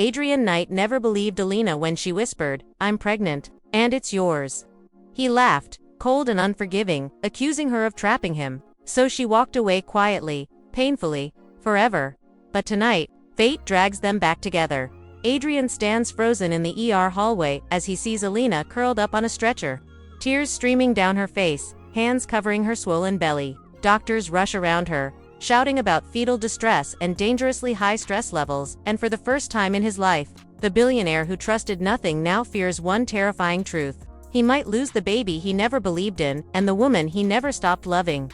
Adrian Knight never believed Elena when she whispered, "I'm pregnant, and it's yours." He laughed, cold and unforgiving, accusing her of trapping him. So she walked away quietly, painfully, forever. But tonight, fate drags them back together. Adrian stands frozen in the ER hallway as he sees Elena curled up on a stretcher. Tears streaming down her face, hands covering her swollen belly. Doctors rush around her, shouting about fetal distress and dangerously high stress levels, and for the first time in his life, the billionaire who trusted nothing now fears one terrifying truth. He might lose the baby he never believed in, and the woman he never stopped loving.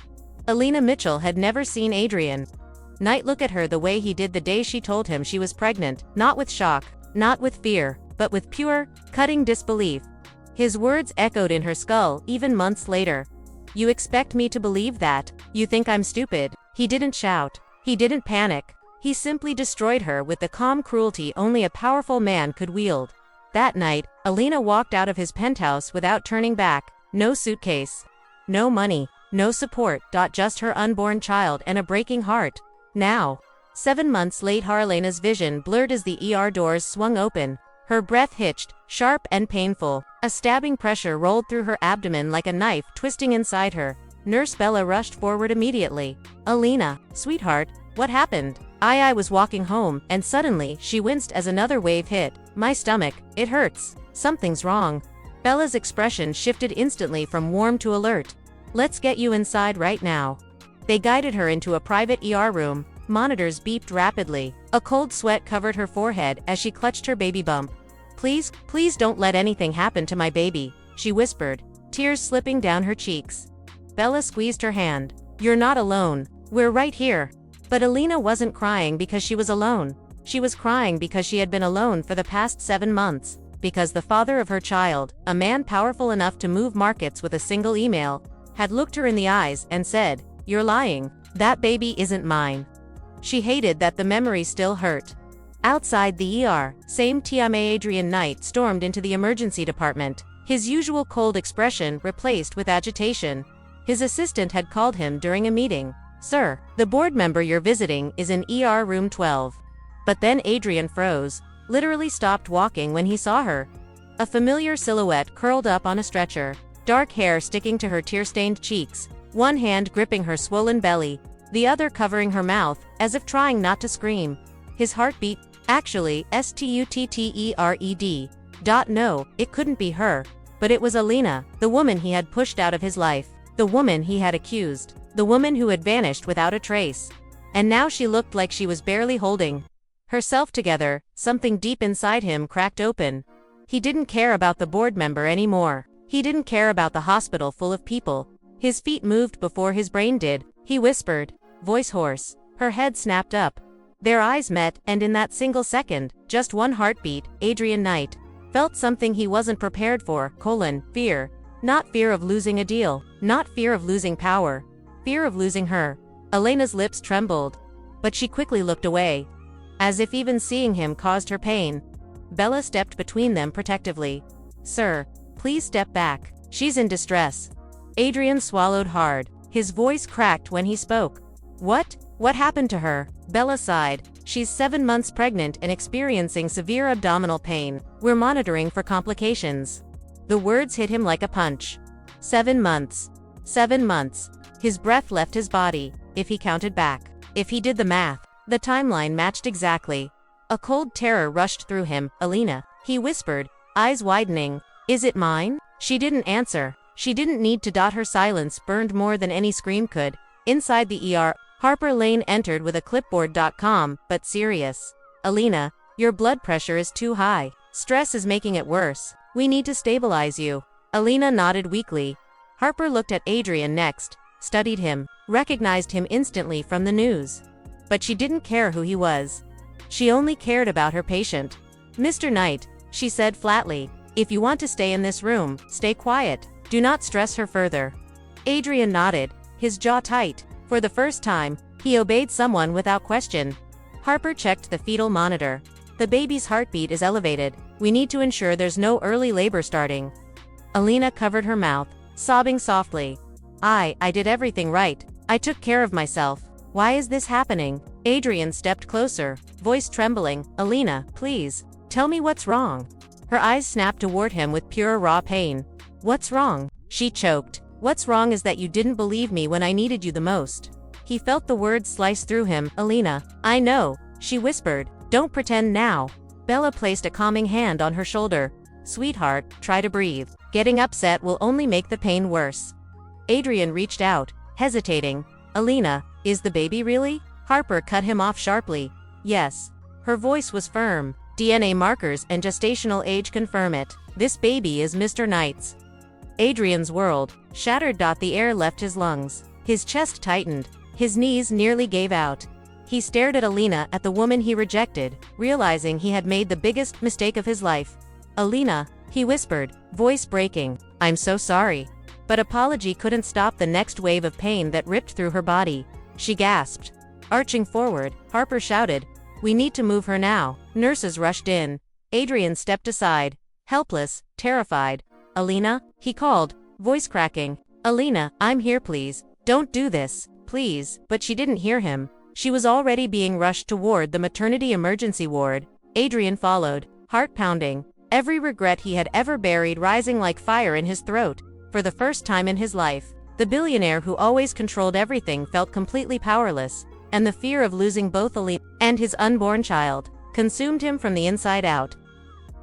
Elena Mitchell had never seen Adrian Knight look at her the way he did the day she told him she was pregnant, not with shock, not with fear, but with pure, cutting disbelief. His words echoed in her skull even months later. "You expect me to believe that? You think I'm stupid?" He didn't shout. He didn't panic. He simply destroyed her with the calm cruelty only a powerful man could wield. That night, Elena walked out of his penthouse without turning back. No suitcase. No money. No support. Just her unborn child and a breaking heart. Now, 7 months later, Elena's vision blurred as the ER doors swung open. Her breath hitched, sharp and painful. A stabbing pressure rolled through her abdomen like a knife twisting inside her. Nurse Bella rushed forward immediately. "Elena, sweetheart, what happened?" I was walking home, and suddenly, she winced as another wave hit. "My stomach, it hurts. Something's wrong." Bella's expression shifted instantly from warm to alert. "Let's get you inside right now." They guided her into a private ER room. Monitors beeped rapidly. A cold sweat covered her forehead as she clutched her baby bump. "Please, please don't let anything happen to my baby," she whispered, tears slipping down her cheeks. Bella squeezed her hand. "You're not alone. We're right here." But Elena wasn't crying because she was alone. She was crying because she had been alone for the past 7 months. Because the father of her child, a man powerful enough to move markets with a single email, had looked her in the eyes and said, "You're lying. That baby isn't mine." She hated that the memory still hurt. Outside the ER, same time Adrian Knight stormed into the emergency department, his usual cold expression replaced with agitation. His assistant had called him during a meeting. "Sir, the board member you're visiting is in ER room 12. But then Adrian froze, literally stopped walking when he saw her. A familiar silhouette curled up on a stretcher, dark hair sticking to her tear-stained cheeks, one hand gripping her swollen belly, the other covering her mouth, as if trying not to scream. His heartbeat, actually, stuttered. No, it couldn't be her. But it was Elena, the woman he had pushed out of his life, the woman he had accused, the woman who had vanished without a trace. And now she looked like she was barely holding herself together. Something deep inside him cracked open. He didn't care about the board member anymore. He didn't care about the hospital full of people. His feet moved before his brain did. He whispered, voice hoarse. Her head snapped up. Their eyes met, and in that single second, just one heartbeat, Adrian Knight felt something he wasn't prepared for, fear. Not fear of losing a deal, not fear of losing power, fear of losing her. Elena's lips trembled, but she quickly looked away, as if even seeing him caused her pain. Bella stepped between them protectively. "Sir, please step back. She's in distress." Adrian swallowed hard. His voice cracked when he spoke. What happened to her?" Bella sighed. "She's 7 months pregnant and experiencing severe abdominal pain. We're monitoring for complications." The words hit him like a punch. 7 months. 7 months. His breath left his body. If he counted back, if he did the math, the timeline matched exactly. A cold terror rushed through him. "Elena," he whispered, eyes widening. "Is it mine?" She didn't answer. She didn't need to. Her silence burned more than any scream could. Inside the ER, Harper Lane entered with a clipboard. But serious. "Elena, your blood pressure is too high. Stress is making it worse. We need to stabilize you." Elena nodded weakly. Harper looked at Adrian next, studied him, recognized him instantly from the news. But she didn't care who he was. She only cared about her patient. "Mr. Knight," she said flatly, "if you want to stay in this room, stay quiet. Do not stress her further." Adrian nodded, his jaw tight. For the first time, he obeyed someone without question. Harper checked the fetal monitor. "The baby's heartbeat is elevated. We need to ensure there's no early labor starting." Elena covered her mouth, sobbing softly. I did everything right. I took care of myself. Why is this happening? Adrian stepped closer, voice trembling. Elena, please, tell me what's wrong. Her eyes snapped toward him with pure raw pain. What's wrong? She choked. What's wrong is that you didn't believe me when I needed you the most. He felt the words slice through him. Elena, I know, she whispered. Don't pretend now. Bella placed a calming hand on her shoulder. Sweetheart, try to breathe. Getting upset will only make the pain worse. Adrian reached out, hesitating. Elena, is the baby really? Harper cut him off sharply. Yes. Her voice was firm. DNA markers and gestational age confirm it. This baby is Mr. Knight's. Adrian's world shattered. The air left his lungs. His chest tightened. His knees nearly gave out. He stared at Elena, at the woman he rejected, realizing he had made the biggest mistake of his life. Elena, he whispered, voice breaking. I'm so sorry. But apology couldn't stop the next wave of pain that ripped through her body. She gasped. Arching forward, Harper shouted, we need to move her now. Nurses rushed in. Adrian stepped aside, helpless, terrified. Elena, he called, voice cracking. Elena, I'm here please. Don't do this, please. But she didn't hear him. She was already being rushed toward the maternity emergency ward. Adrian followed, heart pounding, every regret he had ever buried rising like fire in his throat. For the first time in his life, the billionaire who always controlled everything felt completely powerless, and the fear of losing both Elena and his unborn child consumed him from the inside out.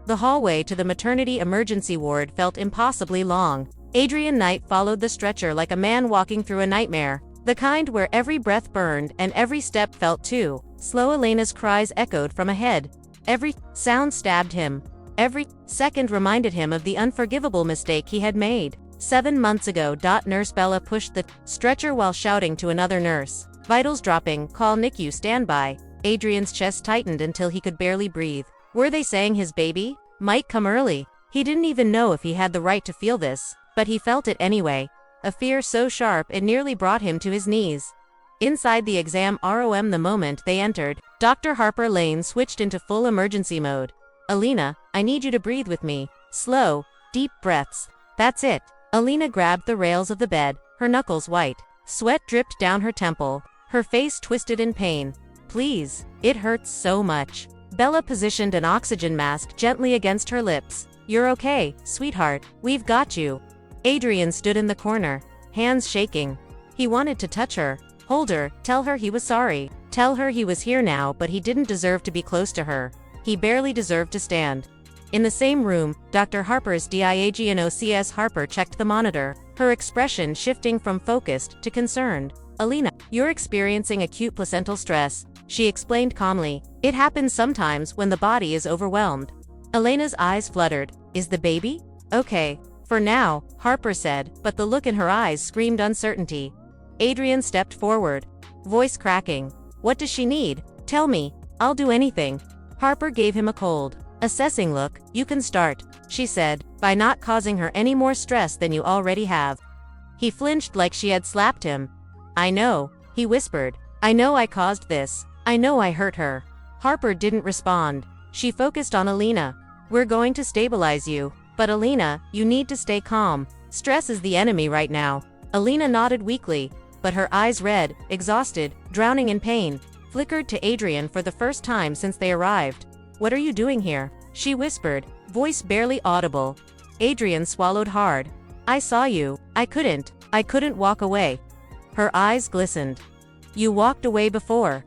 The hallway to the maternity emergency ward felt impossibly long. Adrian Knight followed the stretcher like a man walking through a nightmare, the kind where every breath burned and every step felt too slow. Elena's cries echoed from ahead. Every sound stabbed him. Every second reminded him of the unforgivable mistake he had made 7 months ago. Nurse Bella pushed the stretcher while shouting to another nurse. Vitals dropping, call NICU standby. Adrian's chest tightened until he could barely breathe. Were they saying his baby might come early? He didn't even know if he had the right to feel this, but he felt it anyway. A fear so sharp it nearly brought him to his knees. Inside the exam room the moment they entered, Dr. Harper Lane switched into full emergency mode. Elena, I need you to breathe with me. Slow, deep breaths. That's it. Elena grabbed the rails of the bed, her knuckles white. Sweat dripped down her temple, her face twisted in pain. Please, it hurts so much. Bella positioned an oxygen mask gently against her lips. You're okay, sweetheart, we've got you. Adrian stood in the corner, hands shaking. He wanted to touch her, hold her, tell her he was sorry, tell her he was here now, but he didn't deserve to be close to her. He barely deserved to stand. In the same room, Dr. Harper's diagnosis. Harper checked the monitor, her expression shifting from focused to concerned. Elena, you're experiencing acute placental stress, she explained calmly. It happens sometimes when the body is overwhelmed. Elena's eyes fluttered. Is the baby okay? For now, Harper said, but the look in her eyes screamed uncertainty. Adrian stepped forward, voice cracking. What does she need? Tell me, I'll do anything. Harper gave him a cold, assessing look. You can start, she said, by not causing her any more stress than you already have. He flinched like she had slapped him. I know, he whispered. I know I caused this. I know I hurt her. Harper didn't respond. She focused on Elena. We're going to stabilize you. But Elena, you need to stay calm. Stress is the enemy right now. Elena nodded weakly, but her eyes red, exhausted, drowning in pain, flickered to Adrian for the first time since they arrived. What are you doing here? She whispered, voice barely audible. Adrian swallowed hard. I saw you. I couldn't walk away. Her eyes glistened. You walked away before.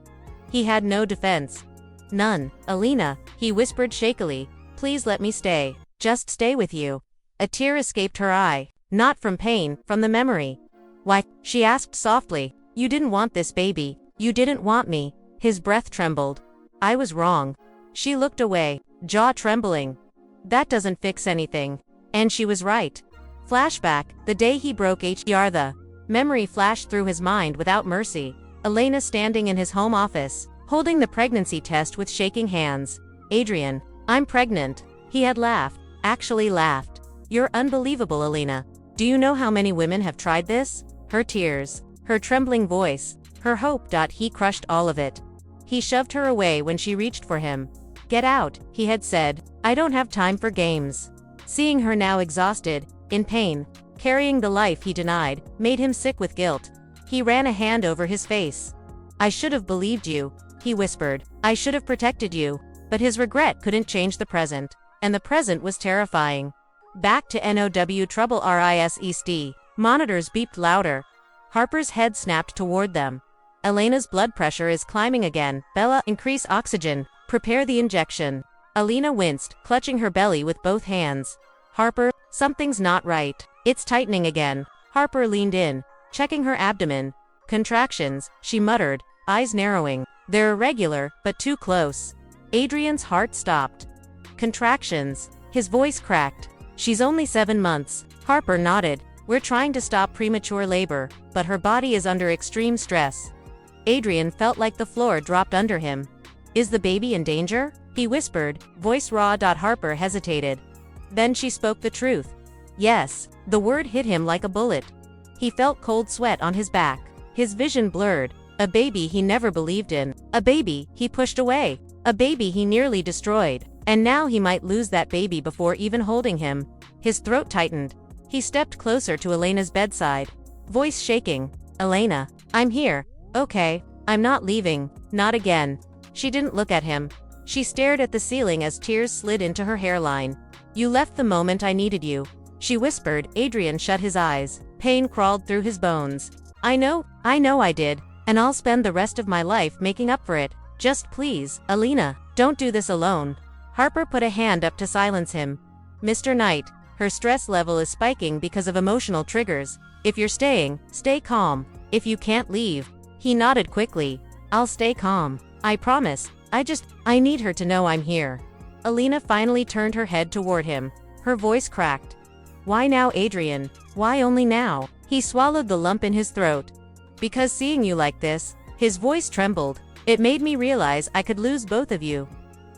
He had no defense. None. Elena, he whispered shakily, please let me stay. Just stay with you. A tear escaped her eye, not from pain, from the memory. Why? She asked softly. You didn't want this baby. You didn't want me. His breath trembled. I was wrong. She looked away, jaw trembling. That doesn't fix anything. And she was right. Flashback, the day he broke HR. The memory flashed through his mind without mercy. Elena standing in his home office, holding the pregnancy test with shaking hands. Adrian, I'm pregnant. He had laughed. Actually laughed. You're unbelievable, Elena. Do you know how many women have tried this? Her tears, her trembling voice, her hope. He crushed all of it. He shoved her away when she reached for him. Get out, he had said. I don't have time for games. Seeing her now exhausted, in pain, carrying the life he denied, made him sick with guilt. He ran a hand over his face. I should have believed you, he whispered. I should have protected you. But his regret couldn't change the present. And the present was terrifying. Back to NOW trouble RISEST. Monitors beeped louder. Harper's head snapped toward them. Elena's blood pressure is climbing again. Bella, increase oxygen. Prepare the injection. Elena winced, clutching her belly with both hands. Harper, something's not right. It's tightening again. Harper leaned in, checking her abdomen. Contractions, she muttered, eyes narrowing. They're irregular, but too close. Adrian's heart stopped. Contractions. His voice cracked. She's only 7 months. Harper nodded. We're trying to stop premature labor, but her body is under extreme stress. Adrian felt like the floor dropped under him. Is the baby in danger? He whispered, voice raw. Harper hesitated. Then she spoke the truth. Yes, the word hit him like a bullet. He felt cold sweat on his back. His vision blurred. A baby he never believed in. A baby he pushed away. A baby he nearly destroyed. And now he might lose that baby before even holding him. His throat tightened. He stepped closer to Elena's bedside. Voice shaking. Elena, I'm here. Okay, I'm not leaving. Not again. She didn't look at him. She stared at the ceiling as tears slid into her hairline. You left the moment I needed you. She whispered. Adrian shut his eyes. Pain crawled through his bones. I know I did. And I'll spend the rest of my life making up for it. Just please, Elena, don't do this alone. Harper put a hand up to silence him. Mr. Knight, her stress level is spiking because of emotional triggers. If you're staying, stay calm. If you can't leave. He nodded quickly. I'll stay calm. I promise. I need her to know I'm here. Elena finally turned her head toward him. Her voice cracked. Why now, Adrian? Why only now? He swallowed the lump in his throat. Because seeing you like this, his voice trembled. It made me realize I could lose both of you.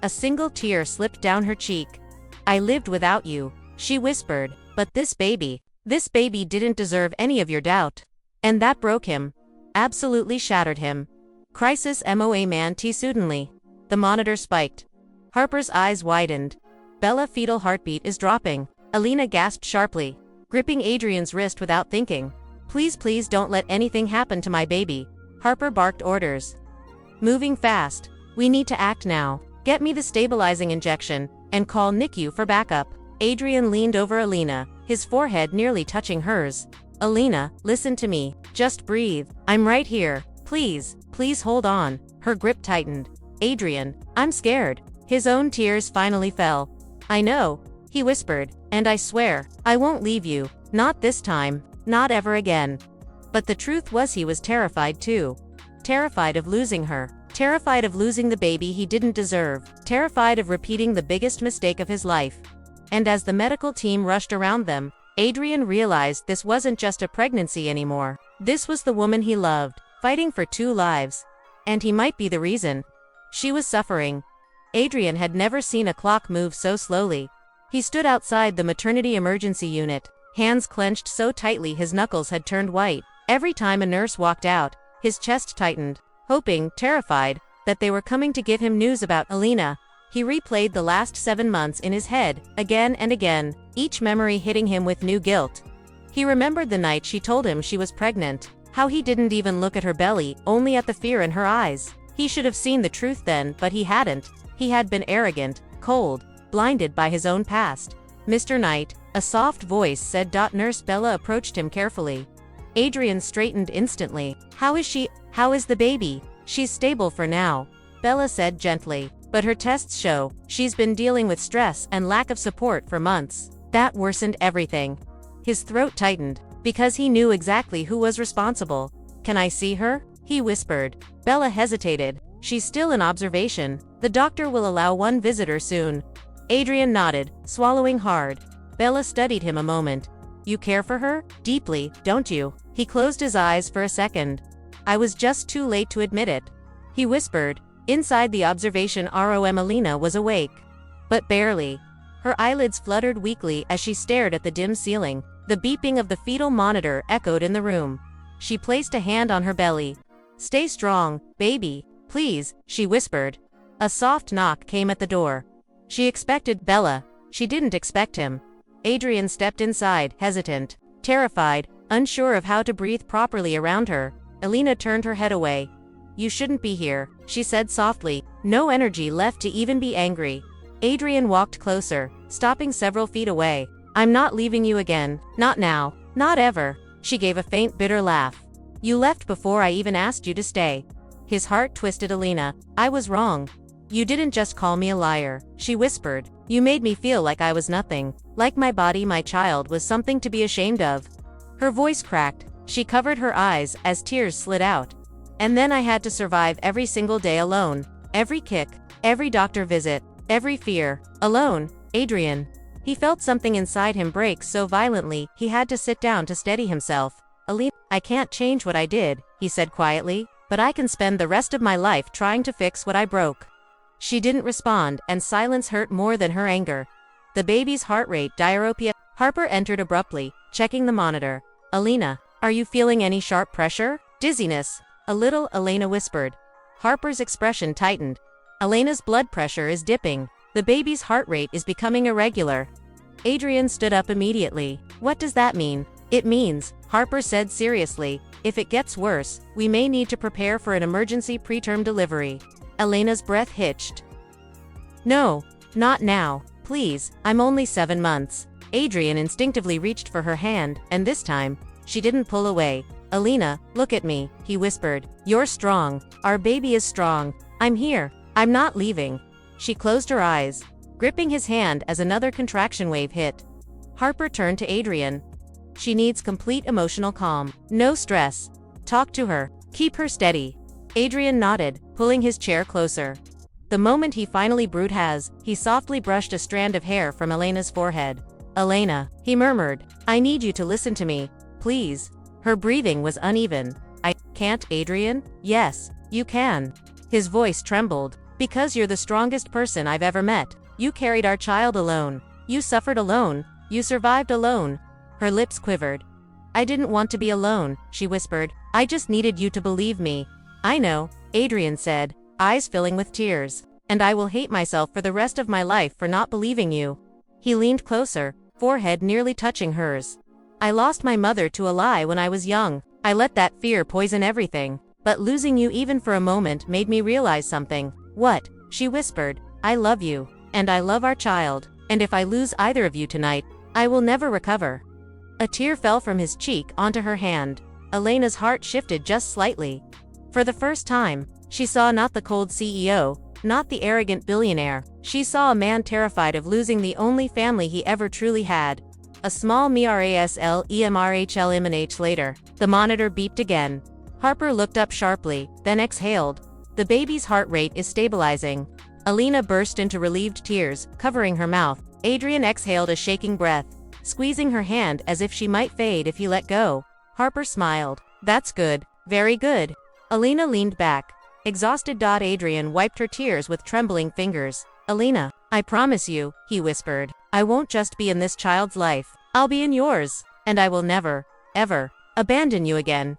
A single tear slipped down her cheek. I lived without you, she whispered, but this baby didn't deserve any of your doubt. And that broke him. Absolutely shattered him. Crisis MOA man T suddenly. The monitor spiked. Harper's eyes widened. Bella fetal heartbeat is dropping. Elena gasped sharply, gripping Adrian's wrist without thinking. Please don't let anything happen to my baby. Harper barked orders. Moving fast. We need to act now. Get me the stabilizing injection, and call NICU for backup. Adrian leaned over Elena, his forehead nearly touching hers. Elena, listen to me. Just breathe. I'm right here. Please hold on. Her grip tightened. Adrian, I'm scared. His own tears finally fell. I know, he whispered, and I swear, I won't leave you. Not this time. Not ever again. But the truth was he was terrified too. Terrified of losing her. Terrified of losing the baby he didn't deserve. Terrified of repeating the biggest mistake of his life. And as the medical team rushed around them, Adrian realized this wasn't just a pregnancy anymore. This was the woman he loved, fighting for 2 lives. And he might be the reason. She was suffering. Adrian had never seen a clock move so slowly. He stood outside the maternity emergency unit, hands clenched so tightly his knuckles had turned white. Every time a nurse walked out, his chest tightened, hoping, terrified, that they were coming to give him news about Elena. He replayed the last 7 months in his head, again and again, each memory hitting him with new guilt. He remembered the night she told him she was pregnant, how he didn't even look at her belly, only at the fear in her eyes. He should have seen the truth then, but he hadn't. He had been arrogant, cold, blinded by his own past. Mr. Knight, a soft voice said. Nurse Bella approached him carefully. Adrian straightened instantly. How is she? How is the baby? She's stable for now, Bella said gently. But her tests show she's been dealing with stress and lack of support for months. That worsened everything. His throat tightened, because he knew exactly who was responsible. Can I see her? He whispered. Bella hesitated. She's still in observation. The doctor will allow 1 visitor soon. Adrian nodded, swallowing hard. Bella studied him a moment. You care for her? Deeply, don't you? He closed his eyes for a second. I was just too late to admit it. He whispered. Inside the observation room, Elena was awake. But barely. Her eyelids fluttered weakly as she stared at the dim ceiling. The beeping of the fetal monitor echoed in the room. She placed a hand on her belly. Stay strong, baby, please, she whispered. A soft knock came at the door. She expected Bella. She didn't expect him. Adrian stepped inside, hesitant, terrified, unsure of how to breathe properly around her. Elena turned her head away. you shouldn't be here, she said softly, no energy left to even be angry. Adrian walked closer, stopping several feet away. I'm not leaving you again, not now, not ever. She gave a faint bitter laugh. You left before I even asked you to stay. His heart twisted. Elena, I was wrong. You didn't just call me a liar, she whispered. You made me feel like I was nothing, like my body, my child, was something to be ashamed of. Her voice cracked. She covered her eyes as tears slid out. And then I had to survive every single day alone. Every kick, every doctor visit, every fear, alone. Adrian. He felt something inside him break so violently he had to sit down to steady himself. Elena, I can't change what I did, he said quietly, but I can spend the rest of my life trying to fix what I broke. She didn't respond, and silence hurt more than her anger. The baby's heart rate diaropia. Harper entered abruptly, checking the monitor. Elena, are you feeling any sharp pressure? Dizziness? A little, Elena whispered. Harper's expression tightened. Elena's blood pressure is dipping. The baby's heart rate is becoming irregular. Adrian stood up immediately. What does that mean? It means, Harper said seriously, if it gets worse, we may need to prepare for an emergency preterm delivery. Elena's breath hitched. No, not now, please, I'm only 7 months. Adrian instinctively reached for her hand, and this time, she didn't pull away. Elena, look at me, he whispered. You're strong. Our baby is strong. I'm here. I'm not leaving. She closed her eyes, gripping his hand as another contraction wave hit. Harper turned to Adrian. She needs complete emotional calm. No stress. Talk to her. Keep her steady. Adrian nodded, pulling his chair closer. The moment he finally brewed he softly brushed a strand of hair from Elena's forehead. Elena, he murmured, I need you to listen to me, please. Her breathing was uneven. I can't, Adrian? Yes, you can. His voice trembled. Because you're the strongest person I've ever met. You carried our child alone. You suffered alone. You survived alone. Her lips quivered. I didn't want to be alone, she whispered. I just needed you to believe me. I know, Adrian said, eyes filling with tears. And I will hate myself for the rest of my life for not believing you. He leaned closer, forehead nearly touching hers. I lost my mother to a lie when I was young. I let that fear poison everything. But losing you even for a moment made me realize something. What? She whispered. I love you. And I love our child. And if I lose either of you tonight, I will never recover. A tear fell from his cheek onto her hand. Elena's heart shifted just slightly. For the first time, she saw not the cold CEO, not the arrogant billionaire. She saw a man terrified of losing the only family he ever truly had. A small MRASLEMRHLMNH later, the monitor beeped again. Harper looked up sharply, then exhaled. The baby's heart rate is stabilizing. Elena burst into relieved tears, covering her mouth. Adrian exhaled a shaking breath, squeezing her hand as if she might fade if he let go. Harper smiled. That's good. Very good. Elena leaned back. Exhausted. Adrian wiped her tears with trembling fingers. Elena, I promise you, he whispered, I won't just be in this child's life. I'll be in yours. And I will never, ever, abandon you again.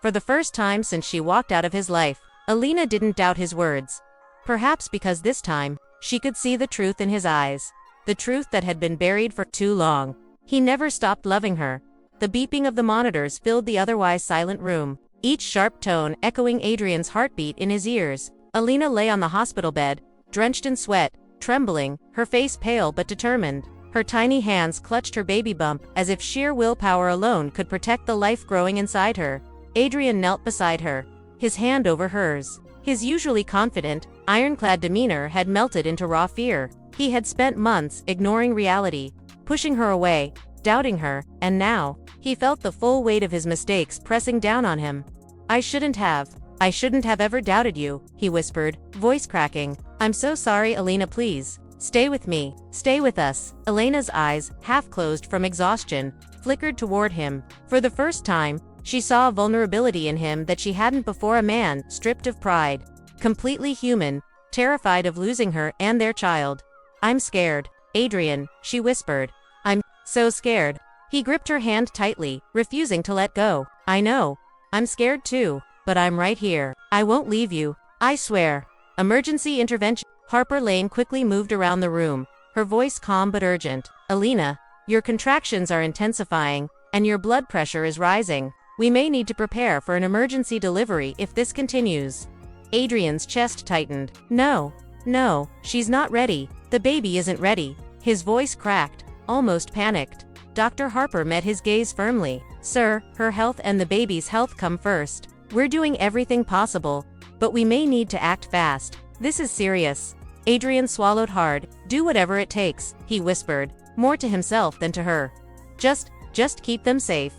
For the first time since she walked out of his life, Elena didn't doubt his words. Perhaps because this time, she could see the truth in his eyes. The truth that had been buried for too long. He never stopped loving her. The beeping of the monitors filled the otherwise silent room, each sharp tone echoing Adrian's heartbeat in his ears. Elena lay on the hospital bed, drenched in sweat, trembling, her face pale but determined. Her tiny hands clutched her baby bump as if sheer willpower alone could protect the life growing inside her. Adrian knelt beside her, his hand over hers. His usually confident, ironclad demeanor had melted into raw fear. He had spent months ignoring reality, pushing her away, doubting her, and now, he felt the full weight of his mistakes pressing down on him. I shouldn't have ever doubted you, he whispered, voice cracking. I'm so sorry, Elena, please. Stay with me. Stay with us. Elena's eyes, half closed from exhaustion, flickered toward him. For the first time, she saw a vulnerability in him that she hadn't before. A man, stripped of pride, completely human, terrified of losing her and their child. I'm scared, Adrian, she whispered. I'm so scared. He gripped her hand tightly, refusing to let go. I know. I'm scared too, but I'm right here. I won't leave you. I swear. Emergency intervention. Harper Lane quickly moved around the room, her voice calm but urgent. Elena, your contractions are intensifying, and your blood pressure is rising. We may need to prepare for an emergency delivery if this continues. Adrian's chest tightened. No, she's not ready. The baby isn't ready. His voice cracked, almost panicked. Dr. Harper met his gaze firmly. Sir, her health and the baby's health come first. We're doing everything possible, but we may need to act fast. This is serious. Adrian swallowed hard. Do whatever it takes, he whispered, more to himself than to her. Just keep them safe.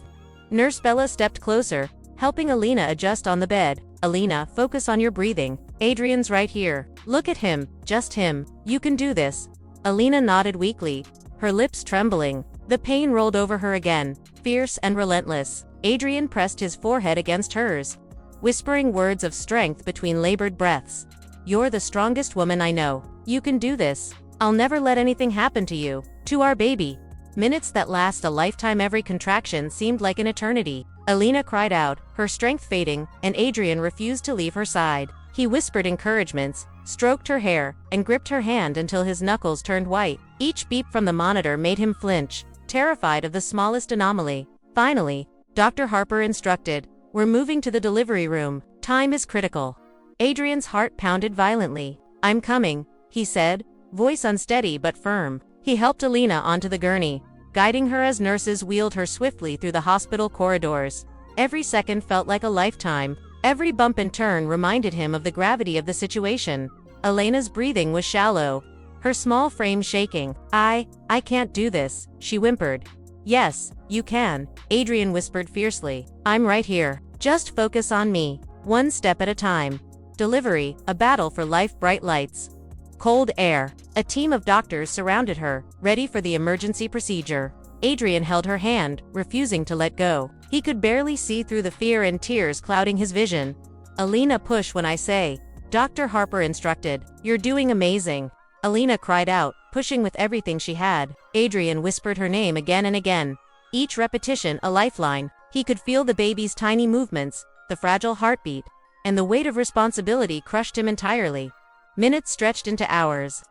Nurse Bella stepped closer, helping Elena adjust on the bed. Elena, focus on your breathing. Adrian's right here. Look at him, just him. You can do this. Elena nodded weakly, her lips trembling. The pain rolled over her again, fierce and relentless. Adrian pressed his forehead against hers, whispering words of strength between labored breaths. You're the strongest woman I know. You can do this. I'll never let anything happen to you, to our baby. Minutes that last a lifetime. Every contraction seemed like an eternity. Elena cried out, her strength fading, and Adrian refused to leave her side. He whispered encouragements, stroked her hair, and gripped her hand until his knuckles turned white. Each beep from the monitor made him flinch, terrified of the smallest anomaly. Finally, Dr. Harper instructed, we're moving to the delivery room. Time is critical. Adrian's heart pounded violently. I'm coming, he said, voice unsteady but firm. He helped Elena onto the gurney, guiding her as nurses wheeled her swiftly through the hospital corridors. Every second felt like a lifetime. Every bump and turn reminded him of the gravity of the situation. Elena's breathing was shallow, her small frame shaking. I can't do this, she whimpered. Yes, you can, Adrian whispered fiercely. I'm right here. Just focus on me, one step at a time. Delivery, a battle for life. Bright lights. Cold air. A team of doctors surrounded her, ready for the emergency procedure. Adrian held her hand, refusing to let go. He could barely see through the fear and tears clouding his vision. Elena, push when I say, Dr. Harper instructed. You're doing amazing. Elena cried out, pushing with everything she had. Adrian whispered her name again and again, each repetition a lifeline. He could feel the baby's tiny movements, the fragile heartbeat, and the weight of responsibility crushed him entirely. Minutes stretched into hours.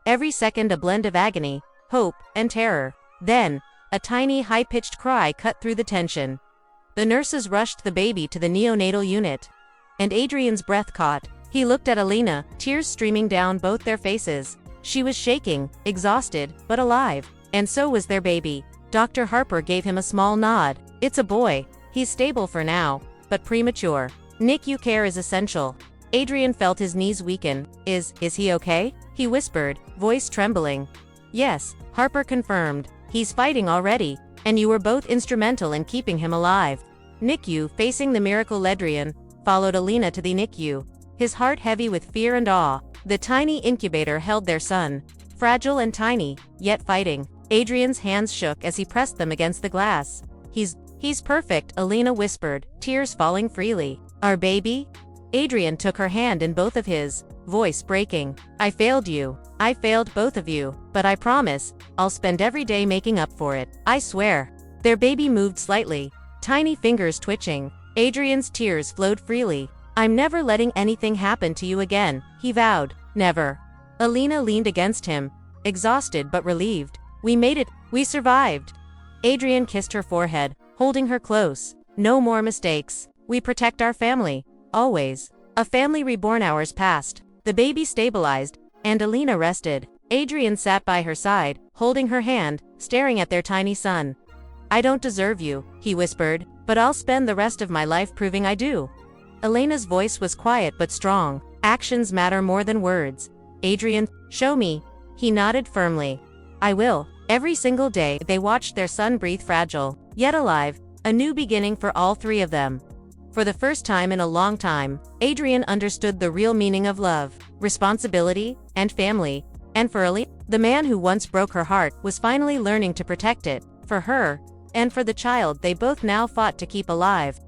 Every second a blend of agony, hope, and terror. Then, a tiny high-pitched cry cut through the tension. The nurses rushed the baby to the neonatal unit, and Adrian's breath caught. He looked at Elena, tears streaming down both their faces. She was shaking, exhausted, but alive. And so was their baby. Dr. Harper gave him a small nod. It's a boy. He's stable for now, but premature. NICU care is essential. Adrian felt his knees weaken. Is he okay? He whispered, voice trembling. Yes, Harper confirmed. He's fighting already, and you were both instrumental in keeping him alive. NICU, facing the miracle. Adrian followed Elena to the NICU, his heart heavy with fear and awe. The tiny incubator held their son, fragile and tiny, yet fighting. Adrian's hands shook as he pressed them against the glass. He's perfect, Elena whispered, tears falling freely. Our baby? Adrian took her hand in both of his, voice breaking. I failed you. I failed both of you, but I promise, I'll spend every day making up for it. I swear. Their baby moved slightly, tiny fingers twitching. Adrian's tears flowed freely. I'm never letting anything happen to you again, he vowed. Never. Elena leaned against him, exhausted but relieved. We made it. We survived. Adrian kissed her forehead, holding her close. No more mistakes. We protect our family. Always. A family reborn. Hours passed. The baby stabilized, and Elena rested. Adrian sat by her side, holding her hand, staring at their tiny son. I don't deserve you, he whispered, but I'll spend the rest of my life proving I do. Elena's voice was quiet but strong. Actions matter more than words. Adrian, show me. He nodded firmly. I will. Every single day, they watched their son breathe, fragile, yet alive, a new beginning for all three of them. For the first time in a long time, Adrian understood the real meaning of love, responsibility, and family. And for Elena, the man who once broke her heart was finally learning to protect it, for her, and for the child they both now fought to keep alive.